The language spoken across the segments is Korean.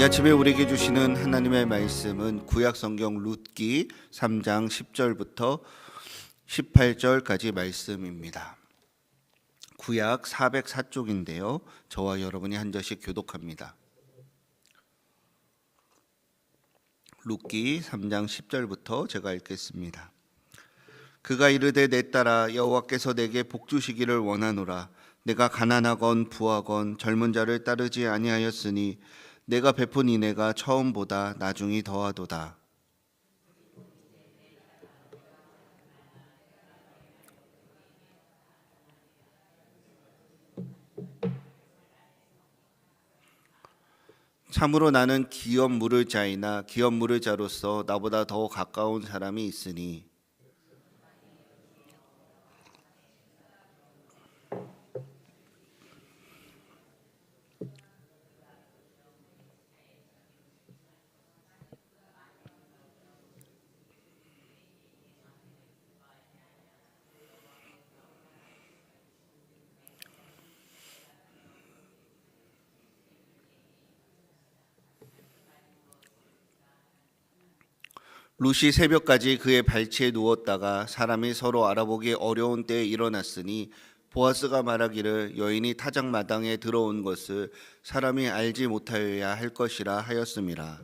아침에 우리에게 주시는 하나님의 말씀은 구약 성경 룻기 3장 10절부터 18절까지 말씀입니다. 구약 404쪽인데요. 저와 여러분이 한 절씩 교독합니다. 룻기 3장 10절부터 제가 읽겠습니다. 그가 이르되 내 딸아 여호와께서 내게 복 주시기를 원하노라. 내가 가난하건 부하건 젊은 자를 따르지 아니하였으니 내가 베푼 인애가 처음보다 나중이 더하도다. 참으로 나는 기업 물을 자이나 기업 물을 자로서 나보다 더 가까운 사람이 있으니 룻이 새벽까지 그의 발치에 누웠다가 사람이 서로 알아보기 어려운 때에 일어났으니 보아스가 말하기를 여인이 타작마당에 들어온 것을 사람이 알지 못하여야 할 것이라 하였음이라.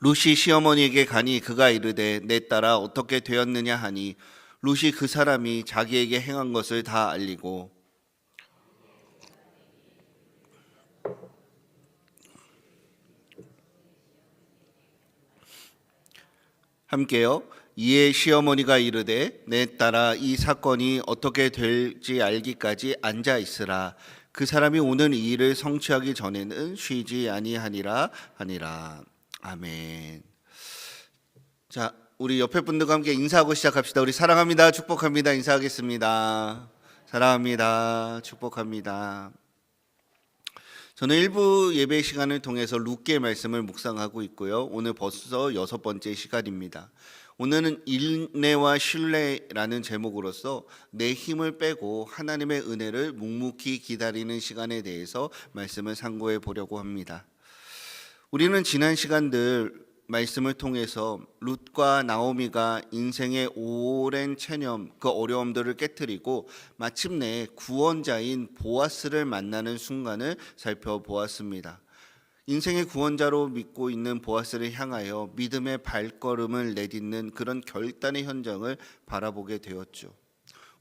룻이 시어머니에게 가니 그가 이르되 내 딸아 어떻게 되었느냐 하니 룻이 그 사람이 자기에게 행한 것을 다 알리고 함께요. 이에 시어머니가 이르되 내 딸아 이 사건이 어떻게 될지 알기까지 앉아 있으라. 그 사람이 오늘 이 일을 성취하기 전에는 쉬지 아니하니라 하니라. 아멘. 자, 우리 옆에 분들과 함께 인사하고 시작합시다. 우리 사랑합니다. 축복합니다. 인사하겠습니다. 사랑합니다. 축복합니다. 저는 일부 예배 시간을 통해서 룻기의 말씀을 묵상하고 있고요. 오늘 벌써 6번째 시간입니다. 오늘은 인내와 신뢰라는 제목으로서 내 힘을 빼고 하나님의 은혜를 묵묵히 기다리는 시간에 대해서 말씀을 상고해 보려고 합니다. 우리는 지난 시간들 말씀을 통해서 룻과 나오미가 인생의 오랜 체념, 그 어려움들을 깨트리고 마침내 구원자인 보아스를 만나는 순간을 살펴보았습니다. 인생의 구원자로 믿고 있는 보아스를 향하여 믿음의 발걸음을 내딛는 그런 결단의 현장을 바라보게 되었죠.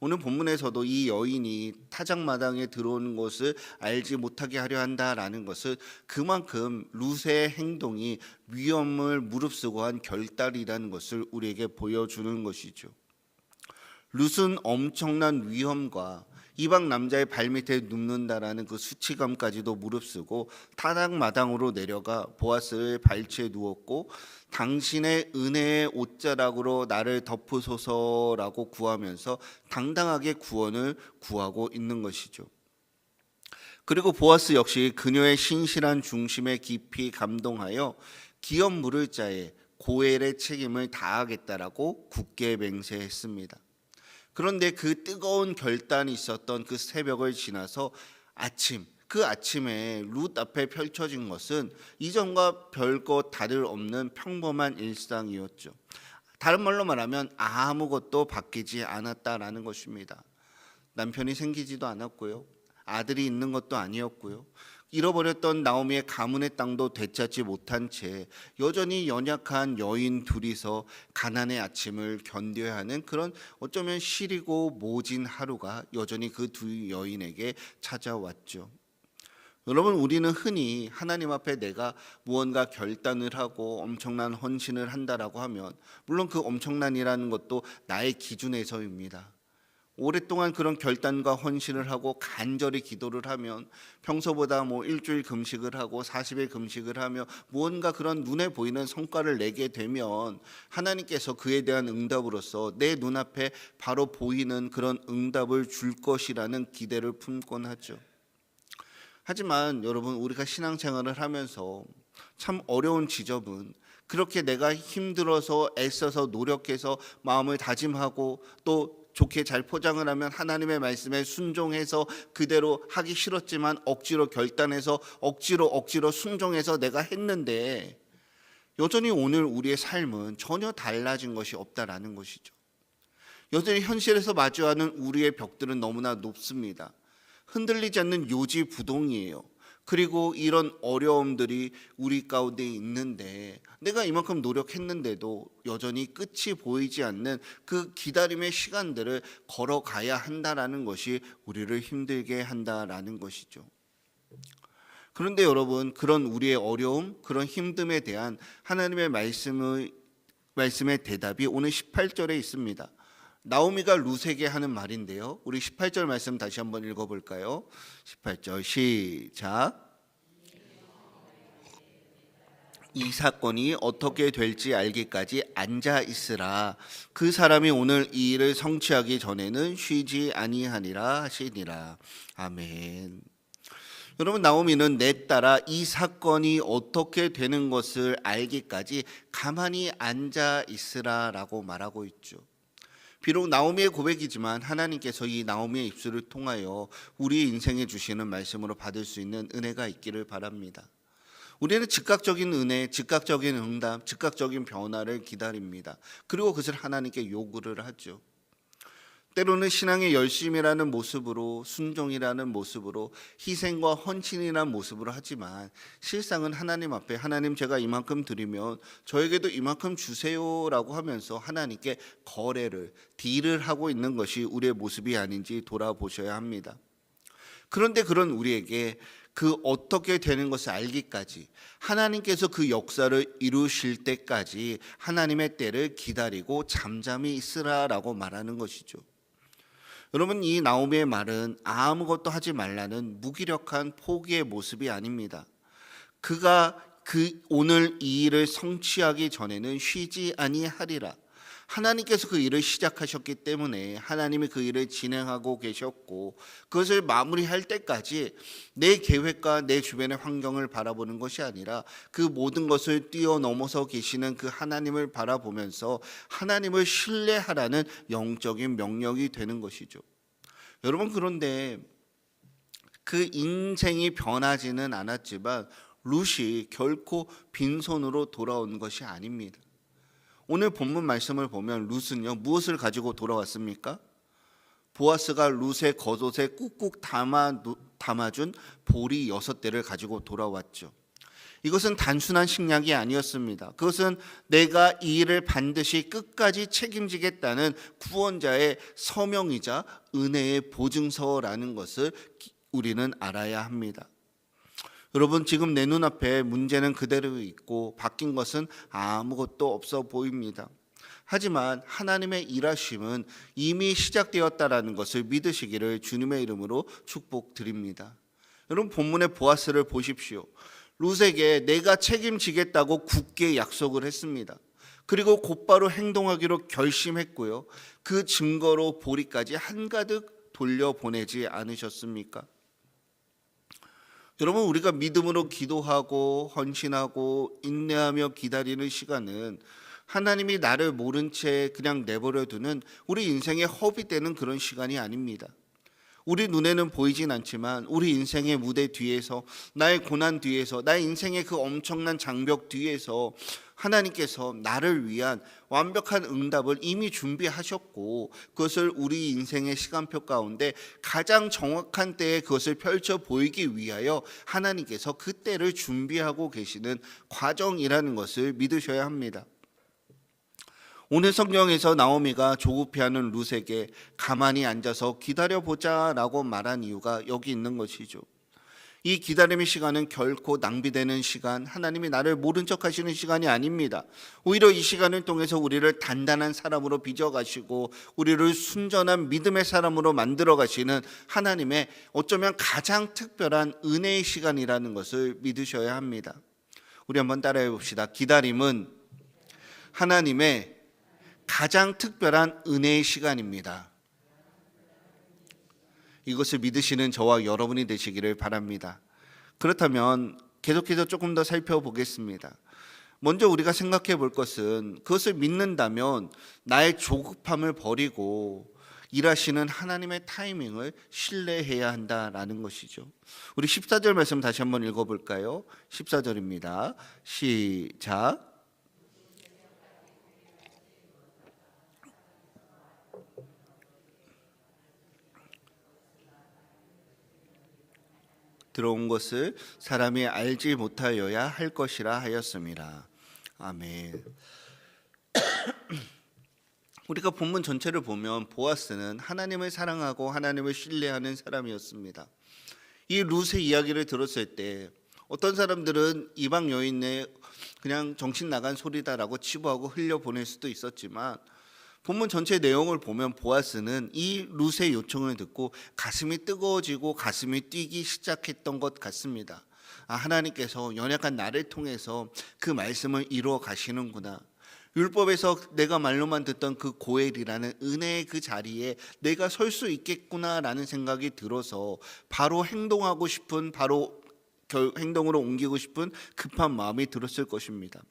오늘 본문에서도 이 여인이 타작마당에 들어오는 것을 알지 못하게 하려 한다라는 것은 그만큼 룻의 행동이 위험을 무릅쓰고 한 결단이라는 것을 우리에게 보여주는 것이죠. 룻은 엄청난 위험과 이방 남자의 발밑에 눕는다라는 그 수치감까지도 무릅쓰고 타작마당으로 내려가 보아스의 발치에 누웠고 당신의 은혜의 옷자락으로 나를 덮으소서라고 구하면서 당당하게 구원을 구하고 있는 것이죠. 그리고 보아스 역시 그녀의 신실한 중심에 깊이 감동하여 기업 물을 자의 고엘의 책임을 다하겠다라고 굳게 맹세했습니다. 그런데 그 뜨거운 결단이 있었던 그 새벽을 지나서 그 아침에 룻 앞에 펼쳐진 것은 이전과 별것 다를 없는 평범한 일상이었죠. 다른 말로 말하면 아무것도 바뀌지 않았다라는 것입니다. 남편이 생기지도 않았고요. 아들이 있는 것도 아니었고요. 잃어버렸던 나오미의 가문의 땅도 되찾지 못한 채 여전히 연약한 여인 둘이서 가난의 아침을 견뎌야 하는 그런 어쩌면 시리고 모진 하루가 여전히 그 두 여인에게 찾아왔죠. 여러분, 우리는 흔히 하나님 앞에 내가 무언가 결단을 하고 엄청난 헌신을 한다라고 하면 물론 그 엄청난이라는 것도 나의 기준에서입니다. 오랫동안 그런 결단과 헌신을 하고 간절히 기도를 하면 평소보다 일주일 금식을 하고 40일 금식을 하며 무언가 그런 눈에 보이는 성과를 내게 되면 하나님께서 그에 대한 응답으로서 내 눈앞에 바로 보이는 그런 응답을 줄 것이라는 기대를 품곤 하죠. 하지만 여러분, 우리가 신앙생활을 하면서 참 어려운 지점은 그렇게 내가 힘들어서 애써서 노력해서 마음을 다짐하고 또 좋게 잘 포장을 하면 하나님의 말씀에 순종해서 그대로 하기 싫었지만 억지로 결단해서 억지로 순종해서 내가 했는데 여전히 오늘 우리의 삶은 전혀 달라진 것이 없다라는 것이죠. 여전히 현실에서 마주하는 우리의 벽들은 너무나 높습니다. 흔들리지 않는 요지부동이에요. 그리고 이런 어려움들이 우리 가운데 있는데 내가 이만큼 노력했는데도 여전히 끝이 보이지 않는 그 기다림의 시간들을 걸어가야 한다라는 것이 우리를 힘들게 한다라는 것이죠. 그런데 여러분, 그런 우리의 어려움, 그런 힘듦에 대한 하나님의 말씀의 대답이 오늘 18절에 있습니다. 나오미가 룻에게 하는 말인데요. 우리 18절 말씀 다시 한번 읽어볼까요? 18절 시작. 이 사건이 어떻게 될지 알기까지 앉아 있으라. 그 사람이 오늘 이 일을 성취하기 전에는 쉬지 아니하니라 하시니라. 아멘. 여러분, 나오미는 내 딸아 이 사건이 어떻게 되는 것을 알기까지 가만히 앉아 있으라라고 말하고 있죠. 비록 나오미의 고백이지만 하나님께서 이 나오미의 입술을 통하여 우리 인생에 주시는 말씀으로 받을 수 있는 은혜가 있기를 바랍니다. 우리는 즉각적인 은혜, 즉각적인 응답, 즉각적인 변화를 기다립니다. 그리고 그것을 하나님께 요구를 하죠. 때로는 신앙의 열심이라는 모습으로, 순종이라는 모습으로, 희생과 헌신이라는 모습으로 하지만 실상은 하나님 앞에 하나님 제가 이만큼 드리면 저에게도 이만큼 주세요라고 하면서 하나님께 거래를, 딜을 하고 있는 것이 우리의 모습이 아닌지 돌아보셔야 합니다. 그런데 그런 우리에게 그 어떻게 되는 것을 알기까지, 하나님께서 그 역사를 이루실 때까지 하나님의 때를 기다리고 잠잠히 있으라라고 말하는 것이죠. 여러분, 이 나오미의 말은 아무것도 하지 말라는 무기력한 포기의 모습이 아닙니다. 그가 오늘 이 일을 성취하기 전에는 쉬지 아니하리라. 하나님께서 그 일을 시작하셨기 때문에 하나님이 그 일을 진행하고 계셨고 그것을 마무리할 때까지 내 계획과 내 주변의 환경을 바라보는 것이 아니라 그 모든 것을 뛰어넘어서 계시는 그 하나님을 바라보면서 하나님을 신뢰하라는 영적인 명령이 되는 것이죠. 여러분, 그런데 그 인생이 변하지는 않았지만 룻이 결코 빈손으로 돌아온 것이 아닙니다. 오늘 본문 말씀을 보면 룻은요 무엇을 가지고 돌아왔습니까? 보아스가 룻의 겉옷에 꾹꾹 담아준 보리 6대를 가지고 돌아왔죠. 이것은 단순한 식량이 아니었습니다. 그것은 내가 이 일을 반드시 끝까지 책임지겠다는 구원자의 서명이자 은혜의 보증서라는 것을 우리는 알아야 합니다. 여러분, 지금 내 눈앞에 문제는 그대로 있고 바뀐 것은 아무것도 없어 보입니다. 하지만 하나님의 일하심은 이미 시작되었다라는 것을 믿으시기를 주님의 이름으로 축복드립니다. 여러분, 본문의 보아스를 보십시오. 룻에게 내가 책임지겠다고 굳게 약속을 했습니다. 그리고 곧바로 행동하기로 결심했고요. 그 증거로 보리까지 한가득 돌려보내지 않으셨습니까? 여러분, 우리가 믿음으로 기도하고 헌신하고 인내하며 기다리는 시간은 하나님이 나를 모른 채 그냥 내버려 두는 우리 인생의 허비되는 그런 시간이 아닙니다. 우리 눈에는 보이진 않지만 우리 인생의 무대 뒤에서, 나의 고난 뒤에서, 나의 인생의 그 엄청난 장벽 뒤에서 하나님께서 나를 위한 완벽한 응답을 이미 준비하셨고 그것을 우리 인생의 시간표 가운데 가장 정확한 때에 그것을 펼쳐 보이기 위하여 하나님께서 그 때를 준비하고 계시는 과정이라는 것을 믿으셔야 합니다. 오늘 성경에서 나오미가 조급해하는 룻에게 가만히 앉아서 기다려보자라고 말한 이유가 여기 있는 것이죠. 이 기다림의 시간은 결코 낭비되는 시간, 하나님이 나를 모른 척 하시는 시간이 아닙니다. 오히려 이 시간을 통해서 우리를 단단한 사람으로 빚어가시고 우리를 순전한 믿음의 사람으로 만들어 가시는 하나님의 어쩌면 가장 특별한 은혜의 시간이라는 것을 믿으셔야 합니다. 우리 한번 따라해 봅시다. 기다림은 하나님의 가장 특별한 은혜의 시간입니다. 이것을 믿으시는 저와 여러분이 되시기를 바랍니다. 그렇다면 계속해서 조금 더 살펴보겠습니다. 먼저 우리가 생각해 볼 것은 그것을 믿는다면 나의 조급함을 버리고 일하시는 하나님의 타이밍을 신뢰해야 한다라는 것이죠. 우리 14절 말씀 다시 한번 읽어볼까요? 14절입니다. 시작. 들어온 것을 사람이 알지 못하여야 할 것이라 하였습니다. 아멘. 우리가 본문 전체를 보면 보아스는 하나님을 사랑하고 하나님을 신뢰하는 사람이었습니다. 이 룻의 이야기를 들었을 때 어떤 사람들은 이방 여인의 그냥 정신 나간 소리다라고 치부하고 흘려보낼 수도 있었지만, 본문 전체 내용을 보면 보아스는 이 룻의 요청을 듣고 가슴이 뜨거워지고 가슴이 뛰기 시작했던 것 같습니다. 하나님께서 연약한 나를 통해서 그 말씀을 이루어 가시는구나. 율법에서 내가 말로만 듣던 그 고엘이라는 은혜의 그 자리에 내가 설 수 있겠구나라는 생각이 들어서 바로 행동하고 싶은, 바로 행동으로 옮기고 싶은 급한 마음이 들었을 것입니다.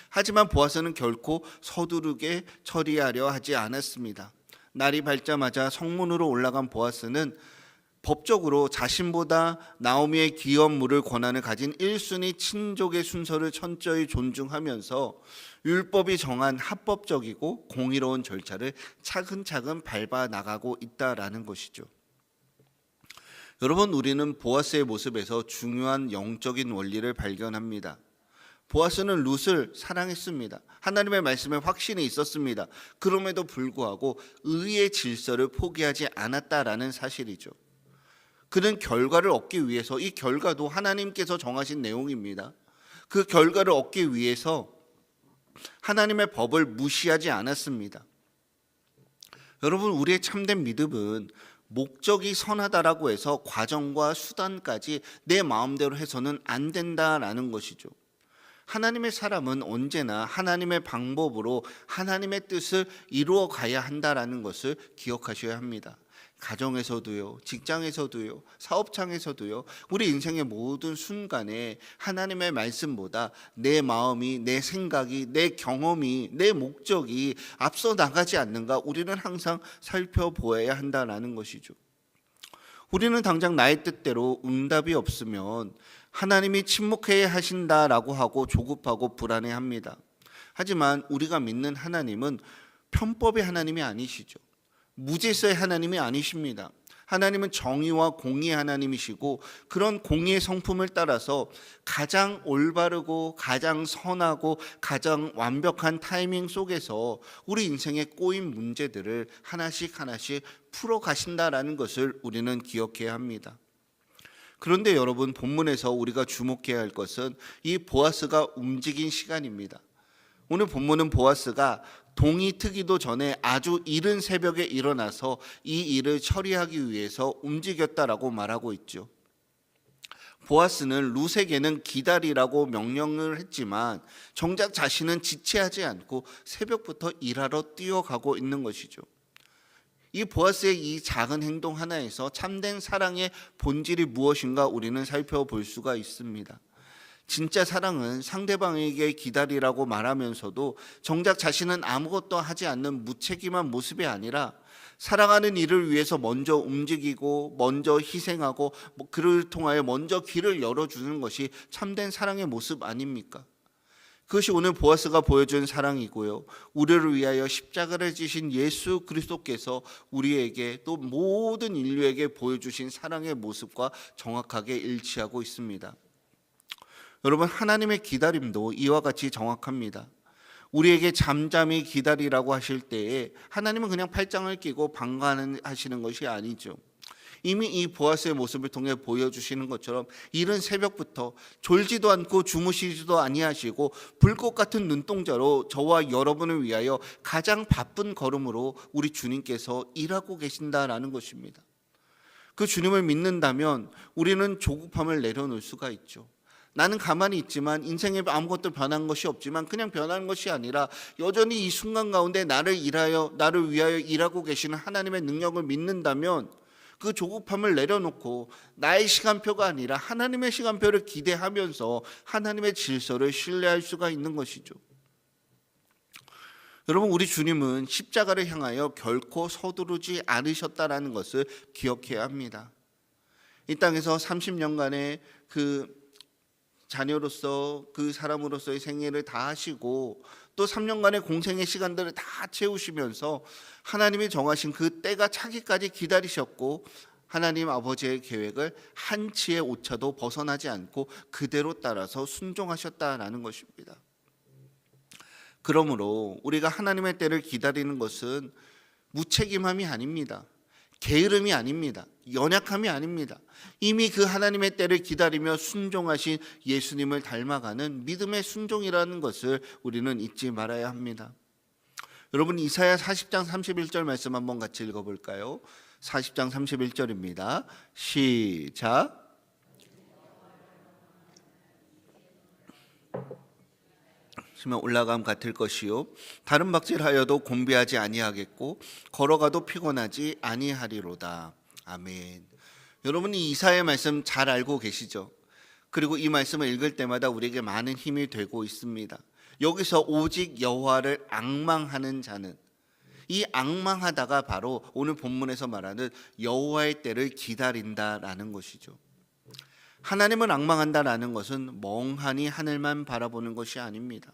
하지만 보아스는 결코 서두르게 처리하려 하지 않았습니다. 날이 밝자마자 성문으로 올라간 보아스는 법적으로 자신보다 나오미의 기업물을 권한을 가진 1순위 친족의 순서를 철저히 존중하면서 율법이 정한 합법적이고 공의로운 절차를 차근차근 밟아 나가고 있다라는 것이죠. 여러분, 우리는 보아스의 모습에서 중요한 영적인 원리를 발견합니다. 보아스는 룻을 사랑했습니다. 하나님의 말씀에 확신이 있었습니다. 그럼에도 불구하고 의의 질서를 포기하지 않았다라는 사실이죠. 그는 결과를 얻기 위해서, 이 결과도 하나님께서 정하신 내용입니다. 그 결과를 얻기 위해서 하나님의 법을 무시하지 않았습니다. 여러분, 우리의 참된 믿음은 목적이 선하다라고 해서 과정과 수단까지 내 마음대로 해서는 안 된다라는 것이죠. 하나님의 사람은 언제나 하나님의 방법으로 하나님의 뜻을 이루어 가야 한다라는 것을 기억하셔야 합니다. 가정에서도요, 직장에서도요, 사업장에서도요, 우리 인생의 모든 순간에 하나님의 말씀보다 내 마음이, 내 생각이, 내 경험이, 내 목적이 앞서 나가지 않는가 우리는 항상 살펴보아야 한다는 것이죠. 우리는 당장 나의 뜻대로 응답이 없으면 하나님이 침묵해야 하신다라고 하고 조급하고 불안해합니다. 하지만 우리가 믿는 하나님은 편법의 하나님이 아니시죠. 무질서의 하나님이 아니십니다. 하나님은 정의와 공의의 하나님이시고, 그런 공의의 성품을 따라서 가장 올바르고 가장 선하고 가장 완벽한 타이밍 속에서 우리 인생에 꼬인 문제들을 하나씩 하나씩 풀어 가신다라는 것을 우리는 기억해야 합니다. 그런데 여러분, 본문에서 우리가 주목해야 할 것은 이 보아스가 움직인 시간입니다. 오늘 본문은 보아스가 동이 트기도 전에 아주 이른 새벽에 일어나서 이 일을 처리하기 위해서 움직였다라고 말하고 있죠. 보아스는 룻에게는 기다리라고 명령을 했지만 정작 자신은 지체하지 않고 새벽부터 일하러 뛰어가고 있는 것이죠. 이 보아스의 이 작은 행동 하나에서 참된 사랑의 본질이 무엇인가 우리는 살펴볼 수가 있습니다. 진짜 사랑은 상대방에게 기다리라고 말하면서도 정작 자신은 아무것도 하지 않는 무책임한 모습이 아니라 사랑하는 이를 위해서 먼저 움직이고 먼저 희생하고 그를 통하여 먼저 길을 열어주는 것이 참된 사랑의 모습 아닙니까? 그것이 오늘 보아스가 보여준 사랑이고요, 우리를 위하여 십자가를 지신 예수 그리스도께서 우리에게 또 모든 인류에게 보여주신 사랑의 모습과 정확하게 일치하고 있습니다. 여러분, 하나님의 기다림도 이와 같이 정확합니다. 우리에게 잠잠히 기다리라고 하실 때에 하나님은 그냥 팔짱을 끼고 방관하시는 것이 아니죠. 이미 이 보아스의 모습을 통해 보여주시는 것처럼 이른 새벽부터 졸지도 않고 주무시지도 아니하시고 불꽃 같은 눈동자로 저와 여러분을 위하여 가장 바쁜 걸음으로 우리 주님께서 일하고 계신다라는 것입니다. 그 주님을 믿는다면 우리는 조급함을 내려놓을 수가 있죠. 나는 가만히 있지만 인생에 아무것도 변한 것이 없지만 그냥 변한 것이 아니라 여전히 이 순간 가운데 나를 위하여 일하고 계시는 하나님의 능력을 믿는다면 그 조급함을 내려놓고 나의 시간표가 아니라 하나님의 시간표를 기대하면서 하나님의 질서를 신뢰할 수가 있는 것이죠. 여러분, 우리 주님은 십자가를 향하여 결코 서두르지 않으셨다라는 것을 기억해야 합니다. 이 땅에서 30년간의 그 자녀로서 그 사람으로서의 생애를 다 하시고 또 3년간의 공생의 시간들을 다 채우시면서 하나님이 정하신 그 때가 차기까지 기다리셨고 하나님 아버지의 계획을 한치의 오차도 벗어나지 않고 그대로 따라서 순종하셨다라는 것입니다. 그러므로 우리가 하나님의 때를 기다리는 것은 무책임함이 아닙니다. 게으름이 아닙니다. 연약함이 아닙니다. 이미 그 하나님의 때를 기다리며 순종하신 예수님을 닮아가는 믿음의 순종이라는 것을 우리는 잊지 말아야 합니다. 여러분, 이사야 40장 31절 말씀 한번 같이 읽어볼까요? 40장 31절입니다. 시작. 올라감 같을 것이요 다른 박질하여도 곤비하지 아니하겠고 걸어가도 피곤하지 아니하리로다. 아멘. 여러분, 이 이사야의 말씀 잘 알고 계시죠? 그리고 이 말씀을 읽을 때마다 우리에게 많은 힘이 되고 있습니다. 여기서 오직 여호와를 앙망하는 자는, 이 앙망하다가 바로 오늘 본문에서 말하는 여호와의 때를 기다린다라는 것이죠. 하나님을 앙망한다라는 것은 멍하니 하늘만 바라보는 것이 아닙니다.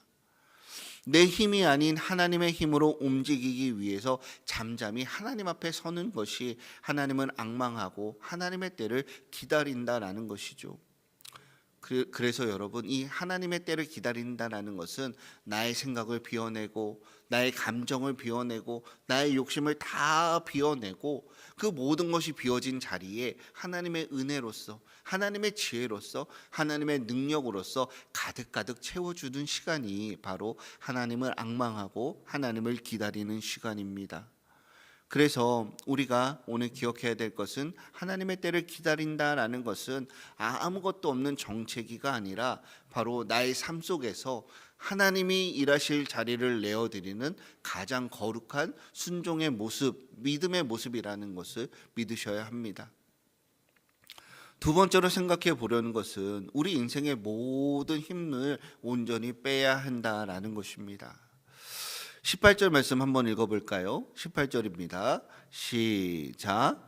내 힘이 아닌 하나님의 힘으로 움직이기 위해서 잠잠히 하나님 앞에 서는 것이 하나님을 앙망하고 하나님의 때를 기다린다라는 것이죠. 그래서 여러분, 이 하나님의 때를 기다린다라는 것은 나의 생각을 비워내고 나의 감정을 비워내고 나의 욕심을 다 비워내고 그 모든 것이 비워진 자리에 하나님의 은혜로서 하나님의 지혜로서 하나님의 능력으로서 가득가득 채워주는 시간이 바로 하나님을 앙망하고 하나님을 기다리는 시간입니다. 그래서 우리가 오늘 기억해야 될 것은 하나님의 때를 기다린다라는 것은 아무것도 없는 정체기가 아니라 바로 나의 삶 속에서 하나님이 일하실 자리를 내어드리는 가장 거룩한 순종의 모습, 믿음의 모습이라는 것을 믿으셔야 합니다. 두 번째로 생각해 보려는 것은 우리 인생의 모든 힘을 온전히 빼야 한다라는 것입니다. 18절 말씀 한번 읽어볼까요? 18절입니다. 시작.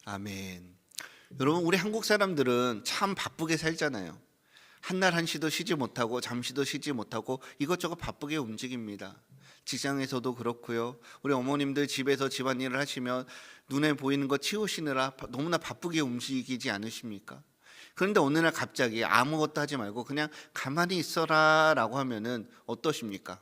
아멘. 여러분, 우리 한국 사람들은 참 바쁘게 살잖아요. 한날 한시도 쉬지 못하고 잠시도 쉬지 못하고 이것저것 바쁘게 움직입니다. 직장에서도 그렇고요. 우리 어머님들 집에서 집안일을 하시면 눈에 보이는 거 치우시느라 너무나 바쁘게 움직이지 않으십니까? 그런데 어느 날 갑자기 아무것도 하지 말고 그냥 가만히 있어라 라고 하면은 어떠십니까?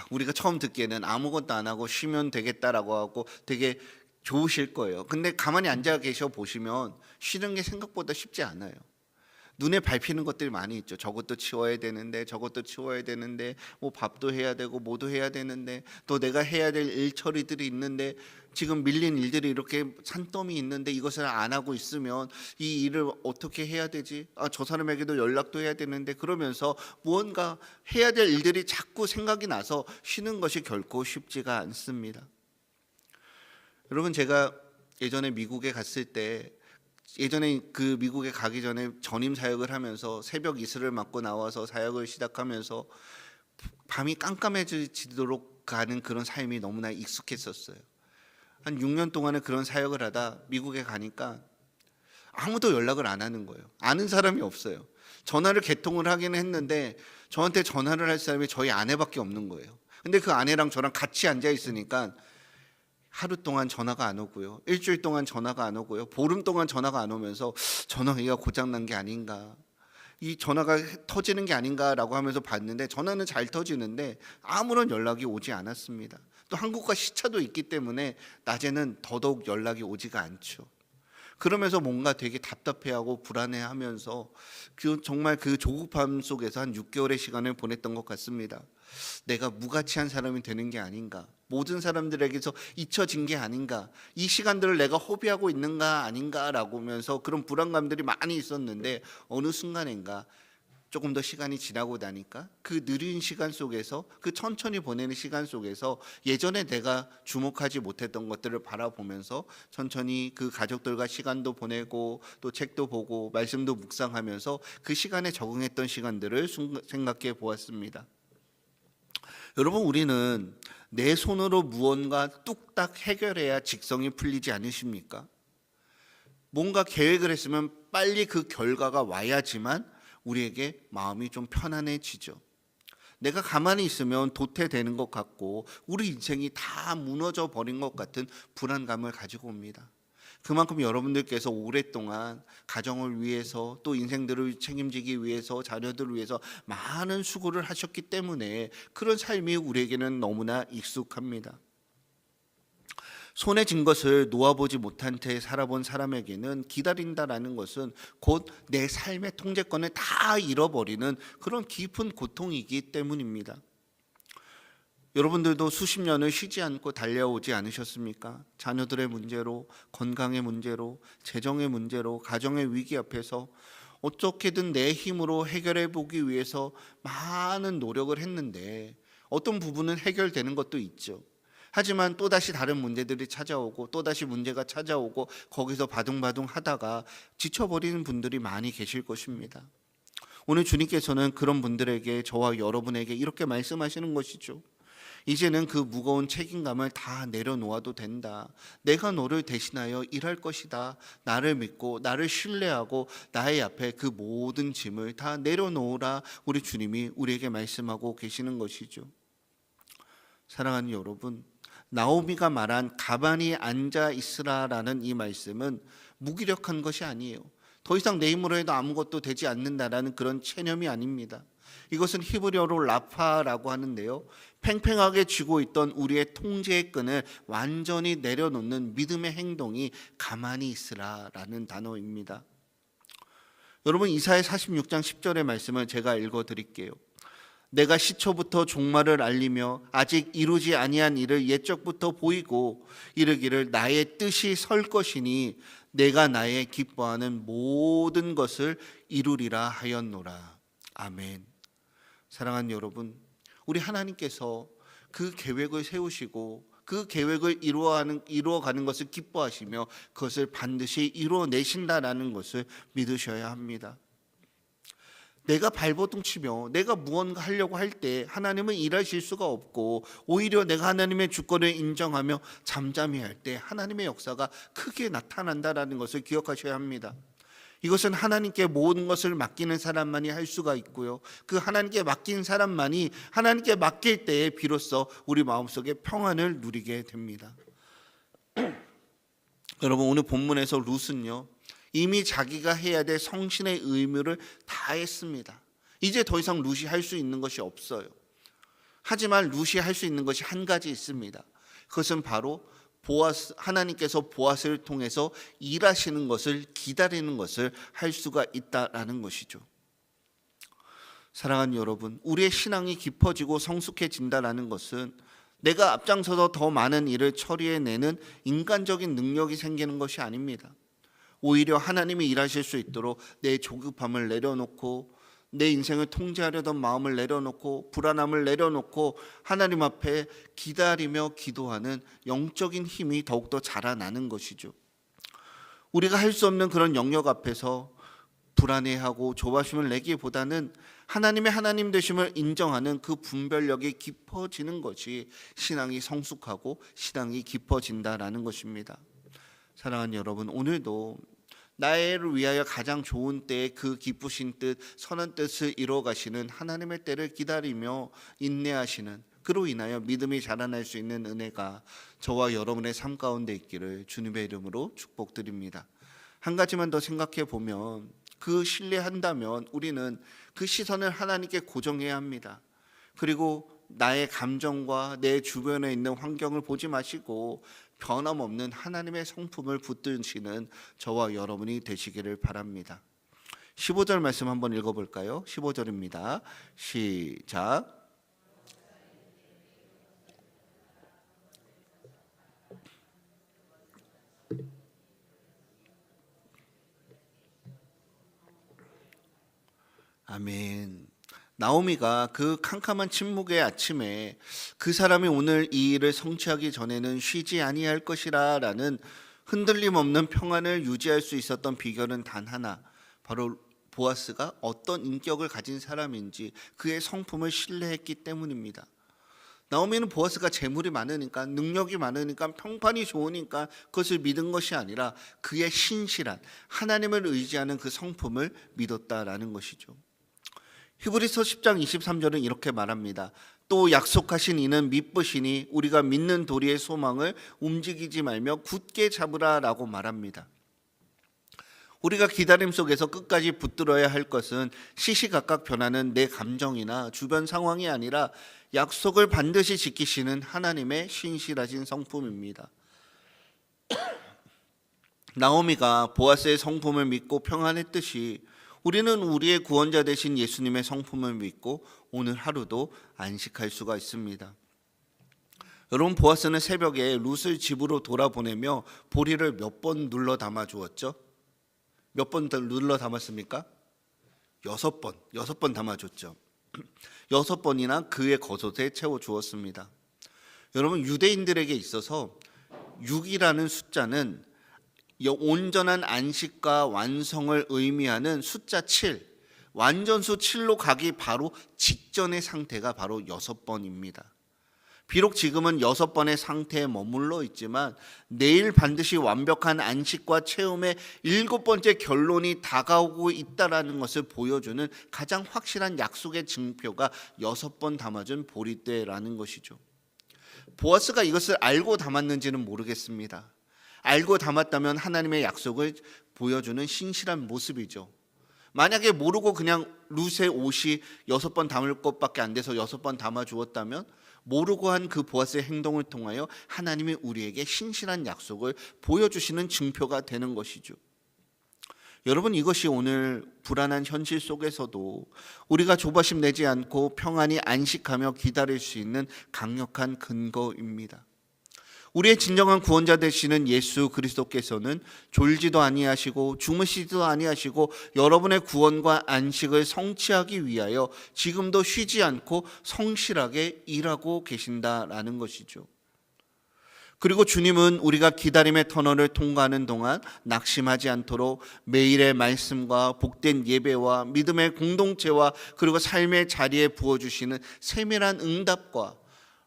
우리가 처음 듣기에는 아무것도 안 하고 쉬면 되겠다라고 하고 되게 좋으실 거예요. 근데 가만히 앉아 계셔 보시면 쉬는 게 생각보다 쉽지 않아요. 눈에 밟히는 것들이 많이 있죠. 저것도 치워야 되는데 저것도 치워야 되는데 뭐 밥도 해야 되고 뭐도 해야 되는데 또 내가 해야 될 일 처리들이 있는데 지금 밀린 일들이 이렇게 산더미 있는데 이것을 안 하고 있으면 이 일을 어떻게 해야 되지? 저 사람에게도 연락도 해야 되는데 그러면서 무언가 해야 될 일들이 자꾸 생각이 나서 쉬는 것이 결코 쉽지가 않습니다. 여러분, 제가 예전에 미국에 갔을 때 예전에 그 미국에 가기 전에 전임 사역을 하면서 새벽 이슬을 맞고 나와서 사역을 시작하면서 밤이 깜깜해지도록 가는 그런 삶이 너무나 익숙했었어요. 한 6년 동안에 그런 사역을 하다 미국에 가니까 아무도 연락을 안 하는 거예요. 아는 사람이 없어요. 전화를 개통을 하긴 했는데 저한테 전화를 할 사람이 저희 아내밖에 없는 거예요. 근데 그 아내랑 저랑 같이 앉아 있으니까 하루 동안 전화가 안 오고요. 일주일 동안 전화가 안 오고요. 보름 동안 전화가 안 오면서 전화기가 고장난 게 아닌가, 이 전화가 터지는 게 아닌가라고 하면서 봤는데 전화는 잘 터지는데 아무런 연락이 오지 않았습니다. 또 한국과 시차도 있기 때문에 낮에는 더더욱 연락이 오지가 않죠. 그러면서 뭔가 되게 답답해하고 불안해하면서 정말 그 조급함 속에서 한 6개월의 시간을 보냈던 것 같습니다. 내가 무가치한 사람이 되는 게 아닌가, 모든 사람들에게서 잊혀진 게 아닌가, 이 시간들을 내가 허비하고 있는가 아닌가라고 하면서 그런 불안감들이 많이 있었는데, 어느 순간인가 조금 더 시간이 지나고 나니까 그 느린 시간 속에서, 그 천천히 보내는 시간 속에서 예전에 내가 주목하지 못했던 것들을 바라보면서 천천히 그 가족들과 시간도 보내고 또 책도 보고 말씀도 묵상하면서 그 시간에 적응했던 시간들을 생각해 보았습니다. 여러분, 우리는 내 손으로 무언가 뚝딱 해결해야 직성이 풀리지 않으십니까? 뭔가 계획을 했으면 빨리 그 결과가 와야지만 우리에게 마음이 좀 편안해지죠. 내가 가만히 있으면 도태되는 것 같고 우리 인생이 다 무너져 버린 것 같은 불안감을 가지고 옵니다. 그만큼 여러분들께서 오랫동안 가정을 위해서 또 인생들을 책임지기 위해서 자녀들을 위해서 많은 수고를 하셨기 때문에 그런 삶이 우리에게는 너무나 익숙합니다. 손에 쥔 것을 놓아보지 못한 채 살아본 사람에게는 기다린다라는 것은 곧 내 삶의 통제권을 다 잃어버리는 그런 깊은 고통이기 때문입니다. 여러분들도 수십 년을 쉬지 않고 달려오지 않으셨습니까? 자녀들의 문제로, 건강의 문제로, 재정의 문제로, 가정의 위기 앞에서 어떻게든 내 힘으로 해결해 보기 위해서 많은 노력을 했는데 어떤 부분은 해결되는 것도 있죠. 하지만 또다시 다른 문제들이 찾아오고 또다시 문제가 찾아오고 거기서 바둥바둥 하다가 지쳐버리는 분들이 많이 계실 것입니다. 오늘 주님께서는 그런 분들에게, 저와 여러분에게 이렇게 말씀하시는 것이죠. 이제는 그 무거운 책임감을 다 내려놓아도 된다. 내가 너를 대신하여 일할 것이다. 나를 믿고 나를 신뢰하고 나의 앞에 그 모든 짐을 다 내려놓으라. 우리 주님이 우리에게 말씀하고 계시는 것이죠. 사랑하는 여러분, 나오미가 말한 가만히 앉아 있으라라는 이 말씀은 무기력한 것이 아니에요. 더 이상 내 힘으로 해도 아무것도 되지 않는다라는 그런 체념이 아닙니다. 이것은 히브리어로 라파라고 하는데요, 팽팽하게 쥐고 있던 우리의 통제의 끈을 완전히 내려놓는 믿음의 행동이 가만히 있으라라는 단어입니다. 여러분, 이사야 46장 10절의 말씀을 제가 읽어드릴게요. 내가 시초부터 종말을 알리며 아직 이루지 아니한 일을 옛적부터 보이고 이르기를 나의 뜻이 설 것이니 내가 나의 기뻐하는 모든 것을 이루리라 하였노라. 아멘. 사랑하는 여러분, 우리 하나님께서 그 계획을 세우시고 그 계획을 이루어가는 것을 기뻐하시며 그것을 반드시 이루어내신다라는 것을 믿으셔야 합니다. 내가 발버둥 치며 내가 무언가 하려고 할 때 하나님은 일하실 수가 없고, 오히려 내가 하나님의 주권을 인정하며 잠잠히 할 때 하나님의 역사가 크게 나타난다라는 것을 기억하셔야 합니다. 이것은 하나님께 모든 것을 맡기는 사람만이 할 수가 있고요, 그 하나님께 맡긴 사람만이 하나님께 맡길 때에 비로소 우리 마음속에 평안을 누리게 됩니다. 여러분, 오늘 본문에서 룻은요, 이미 자기가 해야 될 성신의 의무를 다 했습니다. 이제 더 이상 룻이 할 수 있는 것이 없어요. 하지만 룻이 할 수 있는 것이 한 가지 있습니다. 그것은 바로 하나님께서 보아스를 통해서 일하시는 것을 기다리는 것을 할 수가 있다라는 것이죠. 사랑하는 여러분, 우리의 신앙이 깊어지고 성숙해진다라는 것은 내가 앞장서서 더 많은 일을 처리해내는 인간적인 능력이 생기는 것이 아닙니다. 오히려 하나님이 일하실 수 있도록 내 조급함을 내려놓고 내 인생을 통제하려던 마음을 내려놓고 불안함을 내려놓고 하나님 앞에 기다리며 기도하는 영적인 힘이 더욱더 자라나는 것이죠. 우리가 할 수 없는 그런 영역 앞에서 불안해하고 조바심을 내기보다는 하나님의 하나님 되심을 인정하는 그 분별력이 깊어지는 것이 신앙이 성숙하고 신앙이 깊어진다라는 것입니다. 사랑하는 여러분, 오늘도 나를 위하여 가장 좋은 때에 그 기쁘신 뜻, 선한 뜻을 이루어가시는 하나님의 때를 기다리며 인내하시는, 그로 인하여 믿음이 자라날 수 있는 은혜가 저와 여러분의 삶 가운데 있기를 주님의 이름으로 축복드립니다. 한 가지만 더 생각해 보면, 그 신뢰한다면 우리는 그 시선을 하나님께 고정해야 합니다. 그리고 나의 감정과 내 주변에 있는 환경을 보지 마시고 변함없는 하나님의 성품을 붙드시는 저와 여러분이 되시기를 바랍니다. 15절 말씀 한번 읽어볼까요? 15절입니다. 시작. 아멘. 나오미가 그 캄캄한 침묵의 아침에 그 사람이 오늘 이 일을 성취하기 전에는 쉬지 아니할 것이라 라는 흔들림 없는 평안을 유지할 수 있었던 비결은 단 하나, 바로 보아스가 어떤 인격을 가진 사람인지 그의 성품을 신뢰했기 때문입니다. 나오미는 보아스가 재물이 많으니까, 능력이 많으니까, 평판이 좋으니까 그것을 믿은 것이 아니라 그의 신실한, 하나님을 의지하는 그 성품을 믿었다라는 것이죠. 히브리서 10장 23절은 이렇게 말합니다. 또 약속하신 이는 믿으시니 우리가 믿는 도리의 소망을 움직이지 말며 굳게 잡으라 라고 말합니다. 우리가 기다림 속에서 끝까지 붙들어야 할 것은 시시각각 변하는 내 감정이나 주변 상황이 아니라 약속을 반드시 지키시는 하나님의 신실하신 성품입니다. 나오미가 보아스의 성품을 믿고 평안했듯이 우리는 우리의 구원자 되신 예수님의 성품을 믿고 오늘 하루도 안식할 수가 있습니다. 여러분, 보아스는 새벽에 룻을 집으로 돌아보내며 보리를 몇 번 눌러 담아 주었죠? 몇 번 눌러 담았습니까? 6번 담아줬죠. 6번이나 그의 겉옷에 채워 주었습니다. 여러분, 유대인들에게 있어서 6이라는 숫자는 온전한 안식과 완성을 의미하는 숫자 7, 완전수 7로 가기 바로 직전의 상태가 바로 6번입니다. 비록 지금은 6번의 상태에 머물러 있지만 내일 반드시 완벽한 안식과 체험의 7번째 결론이 다가오고 있다는 것을 보여주는 가장 확실한 약속의 증표가 6번 담아준 보리대라는 것이죠. 보아스가 이것을 알고 담았는지는 모르겠습니다. 알고 담았다면 하나님의 약속을 보여주는 신실한 모습이죠. 만약에 모르고 그냥 룻의 옷이 6번 담을 것밖에 안 돼서 6번 담아 주었다면 모르고 한 그 보아스의 행동을 통하여 하나님이 우리에게 신실한 약속을 보여주시는 증표가 되는 것이죠. 여러분, 이것이 오늘 불안한 현실 속에서도 우리가 조바심 내지 않고 평안히 안식하며 기다릴 수 있는 강력한 근거입니다. 우리의 진정한 구원자 되시는 예수 그리스도께서는 졸지도 아니하시고 주무시지도 아니하시고 여러분의 구원과 안식을 성취하기 위하여 지금도 쉬지 않고 성실하게 일하고 계신다라는 것이죠. 그리고 주님은 우리가 기다림의 터널을 통과하는 동안 낙심하지 않도록 매일의 말씀과 복된 예배와 믿음의 공동체와 그리고 삶의 자리에 부어주시는 세밀한 응답과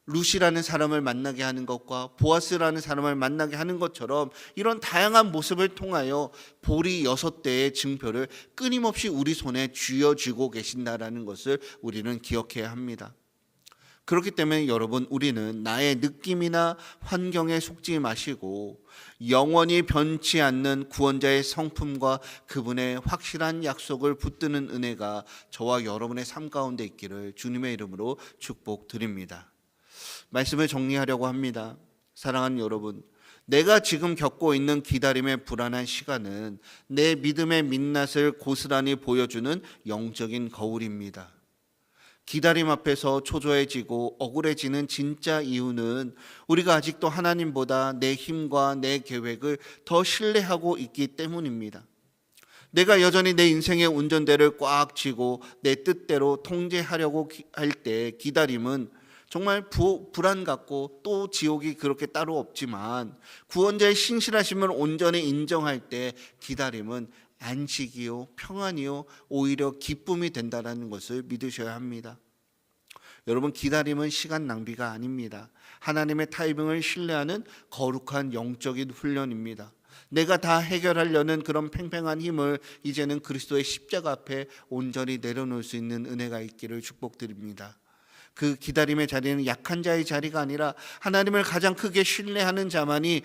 룻이라는 사람을 만나게 하는 것과 보아스라는 사람을 만나게 하는 것처럼 이런 다양한 모습을 통하여 보리 6대의 증표를 끊임없이 우리 손에 쥐어쥐고 계신다라는 것을 우리는 기억해야 합니다. 그렇기 때문에 여러분, 우리는 나의 느낌이나 환경에 속지 마시고 영원히 변치 않는 구원자의 성품과 그분의 확실한 약속을 붙드는 은혜가 저와 여러분의 삶 가운데 있기를 주님의 이름으로 축복드립니다. 말씀을 정리하려고 합니다. 사랑하는 여러분, 내가 지금 겪고 있는 기다림의 불안한 시간은 내 믿음의 민낯을 고스란히 보여주는 영적인 거울입니다. 기다림 앞에서 초조해지고 억울해지는 진짜 이유는 우리가 아직도 하나님보다 내 힘과 내 계획을 더 신뢰하고 있기 때문입니다. 내가 여전히 내 인생의 운전대를 꽉 쥐고 내 뜻대로 통제하려고 할 때 기다림은 정말 불안 같고 또 지옥이 그렇게 따로 없지만 구원자의 신실하심을 온전히 인정할 때 기다림은 안식이요 평안이요 오히려 기쁨이 된다는 것을 믿으셔야 합니다. 여러분, 기다림은 시간 낭비가 아닙니다. 하나님의 타이밍을 신뢰하는 거룩한 영적인 훈련입니다. 내가 다 해결하려는 그런 팽팽한 힘을 이제는 그리스도의 십자가 앞에 온전히 내려놓을 수 있는 은혜가 있기를 축복드립니다. 그 기다림의 자리는 약한 자의 자리가 아니라 하나님을 가장 크게 신뢰하는 자만이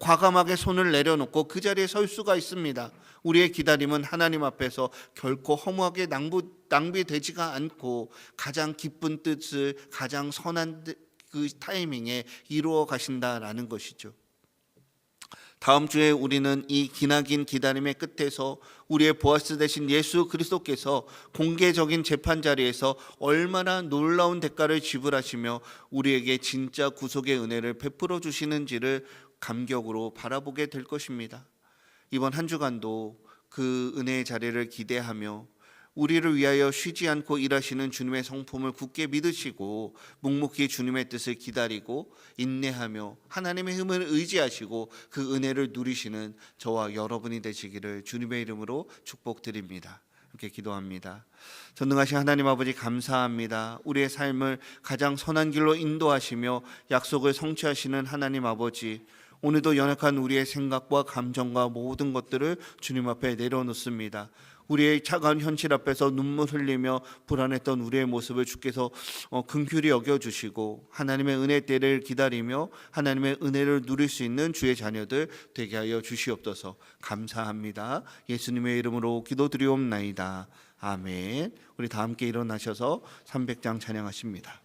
과감하게 손을 내려놓고 그 자리에 설 수가 있습니다. 우리의 기다림은 하나님 앞에서 결코 허무하게 낭비되지가 않고 가장 기쁜 뜻을 가장 선한 그 타이밍에 이루어 가신다라는 것이죠. 다음 주에 우리는 이 기나긴 기다림의 끝에서 우리의 보아스 되신 예수 그리스도께서 공개적인 재판 자리에서 얼마나 놀라운 대가를 지불하시며 우리에게 진짜 구속의 은혜를 베풀어 주시는지를 감격으로 바라보게 될 것입니다. 이번 한 주간도 그 은혜의 자리를 기대하며 우리를 위하여 쉬지 않고 일하시는 주님의 성품을 굳게 믿으시고 묵묵히 주님의 뜻을 기다리고 인내하며 하나님의 힘을 의지하시고 그 은혜를 누리시는 저와 여러분이 되시기를 주님의 이름으로 축복드립니다. 함께 기도합니다. 전능하신 하나님 아버지, 감사합니다. 우리의 삶을 가장 선한 길로 인도하시며 약속을 성취하시는 하나님 아버지, 오늘도 연약한 우리의 생각과 감정과 모든 것들을 주님 앞에 내려놓습니다. 우리의 차가운 현실 앞에서 눈물 흘리며 불안했던 우리의 모습을 주께서 긍휼히 여겨주시고 하나님의 은혜 때를 기다리며 하나님의 은혜를 누릴 수 있는 주의 자녀들 되게 하여 주시옵소서. 감사합니다. 예수님의 이름으로 기도드리옵나이다. 아멘. 우리 다 함께 일어나셔서 300장 찬양하십니다.